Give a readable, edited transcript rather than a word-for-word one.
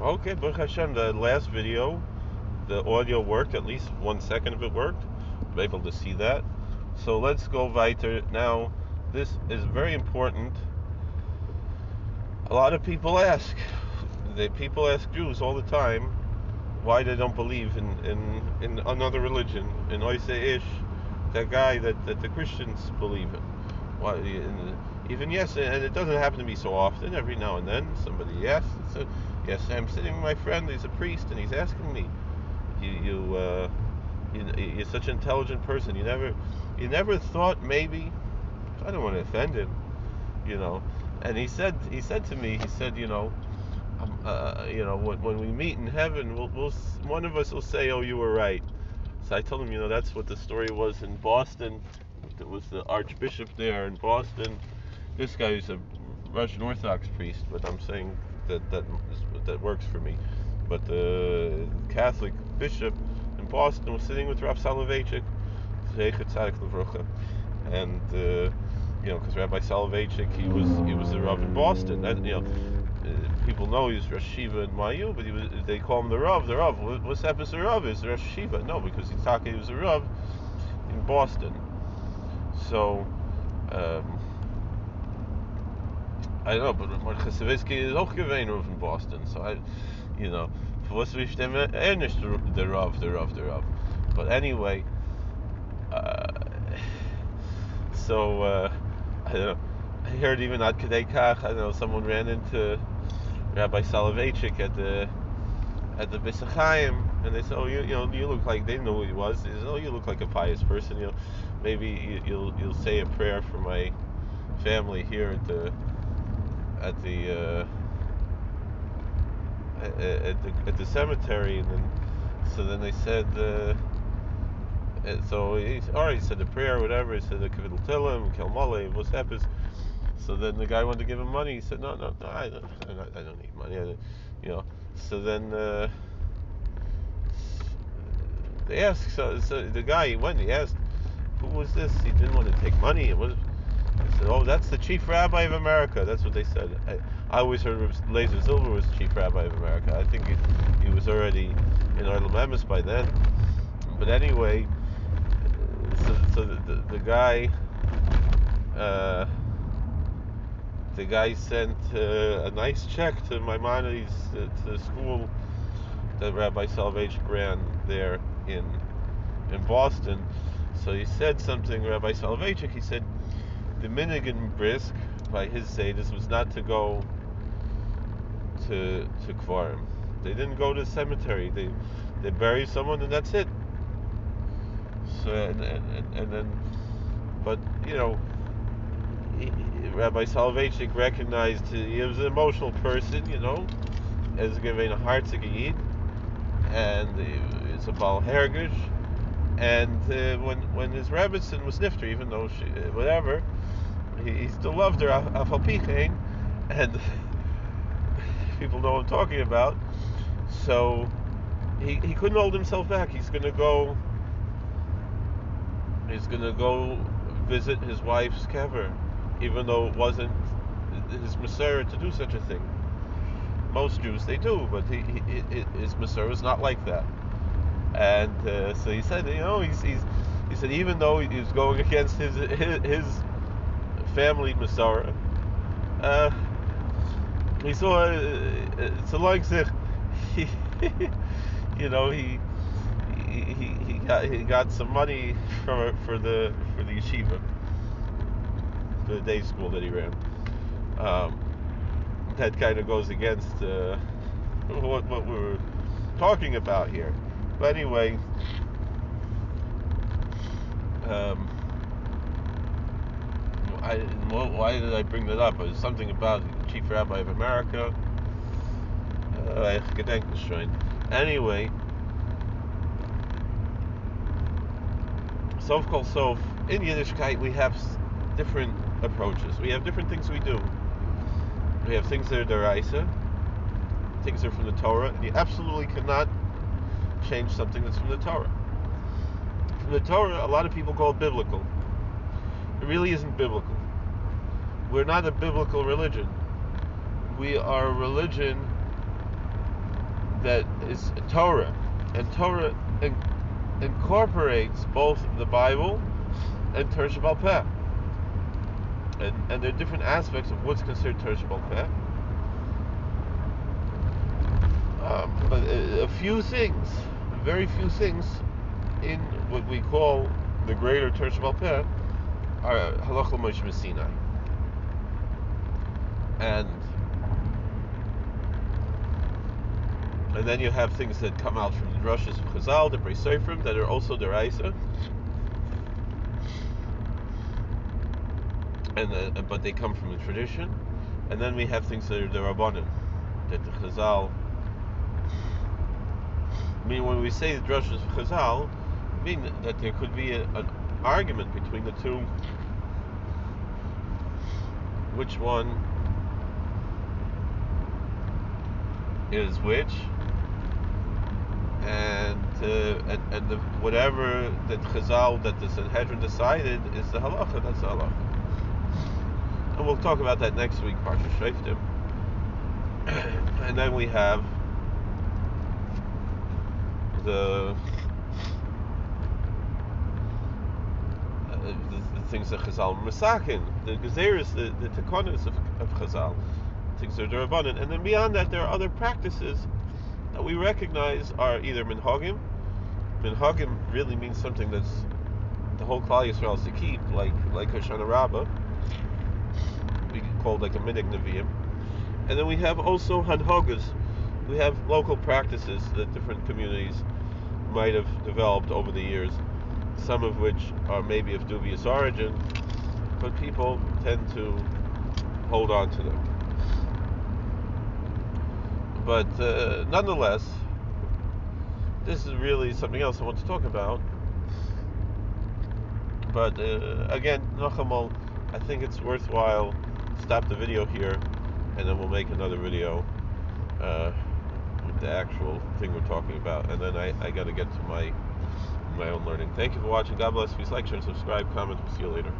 Okay, Baruch Hashem, the last video, the audio worked, at least 1 second of it worked. I'm able to see that. So let's go weiter. Now, this is very important. A lot of people ask, people ask Jews all the time why they don't believe in another religion, in Oise Ish, that guy that the Christians believe in. Why, even yes, and it doesn't happen to me so often. Every now and then somebody asks. Yes, I'm sitting with my friend. He's a priest, and he's asking me, you're such an intelligent person. You never thought maybe. I don't want to offend him, you know. And he said to me, when we meet in heaven, one of us will say, "Oh, you were right." So I told him, that's what the story was in Boston. It was the Archbishop there in Boston. This guy is a Russian Orthodox priest, but I'm saying that works for me. But the Catholic bishop in Boston was sitting with Rav Soloveitchik, and because Rabbi Soloveitchik, he was the Rav in Boston, and people know he's Rosh Shiva in Mayu, but they call him the Rav. The Rav. What's happened to the Rav? Is Rosh Shiva? No, because he was a Rav in Boston. So I don't know, but Chassidisky is auch gewesen Rav in Boston. So for what's we stem nicht the Rav. But anyway, I don't know. I heard even at Kedei Kach, I don't know, someone ran into Rabbi Soloveitchik at the Beis Chaim, and they said, "Oh, you look like," they didn't know who he was. They said, "Oh, you look like a pious person. Maybe you'll say a prayer for my family here at the cemetery." And then they said, so he said the prayer, whatever. He said the Kavil Tilim, Kel Mole, what's happens. So then the guy wanted to give him money. He said, "No, I don't need money." So then they asked. So the guy, he went. He asked, "Who was this?" He didn't want to take money. He said, "Oh, that's the chief rabbi of America." That's what they said. I always heard Lazer Silver was the chief rabbi of America. I think he was already in Olam Emes by then. But anyway, so the guy. The guy sent a nice check to Maimonides to the school that Rabbi Soloveitchik ran there in Boston. So he said something, Rabbi Soloveitchik, he said the Minigan Brisk, by his say, this was not to go to Kvarim. They didn't go to the cemetery. They bury someone and that's it. So and then, but Rabbi Soloveitchik recognized he was an emotional person, as giving a heart to Yid, and it's a Baal Hergish. And when his Rebbetzin was nifter, even though whatever, he still loved her, Afal Pichein, and people know what I'm talking about. So he couldn't hold himself back. He's gonna go visit his wife's kever, even though it wasn't his Masorah to do such a thing. Most Jews, they do, but his Masorah is not like that. And so he said, he said even though he was going against his family Masorah, he saw it's a like he got some money for the yeshiva, for the day school that he ran. That kind of goes against what we're talking about here. But anyway, why did I bring that up? It was something about the Chief Rabbi of America. Anyway, Sof Kol Sof, in Yiddishkeit we have different approaches. We have different things we do. We have things that are deraisa, things that are from the Torah, and you absolutely cannot change something that's from the Torah. From the Torah, a lot of people call it biblical. It really isn't biblical. We're not a biblical religion. We are a religion that is Torah, and Torah incorporates both the Bible and Torah Sheba'al Peh, and there are different aspects of what's considered Torah Sheba'al Peh. But a few things, very few things, in what we call the greater Torah Sheba'al Peh are Halacha Moshe Sinai, and then you have things that come out from the drushes of Chazal, the Brei Sofrim, that are also deraisa, but they come from the tradition. And then we have things that are derabanan, that the Chazal. I mean, when we say the drushes of Chazal, I mean that there could be an argument between the two. Which one is which? And the whatever that Chazal, that the Sanhedrin decided is the halacha, that's the halacha. And we'll talk about that next week, Parshas Shoftim. And then we have the things that Chazal Masakin, the Gezeres, the Tekonos of Chazal, things that are Derabanan. And then beyond that, there are other practices that we recognize are either minhagim. Minhagim really means something that's the whole Klal Yisrael has to keep, like Hoshana Rabbah. We call it like a minig neviim. And then we have also hanhagas. We have local practices that different communities might have developed over the years, some of which are maybe of dubious origin, but people tend to hold on to them. But nonetheless, this is really something else I want to talk about. But again, Nachamol, I think it's worthwhile to stop the video here, and then we'll make another video with the actual thing we're talking about. And then I got to get to my own learning. Thank you for watching. God bless. Please like, share, and subscribe. Comment. We'll see you later.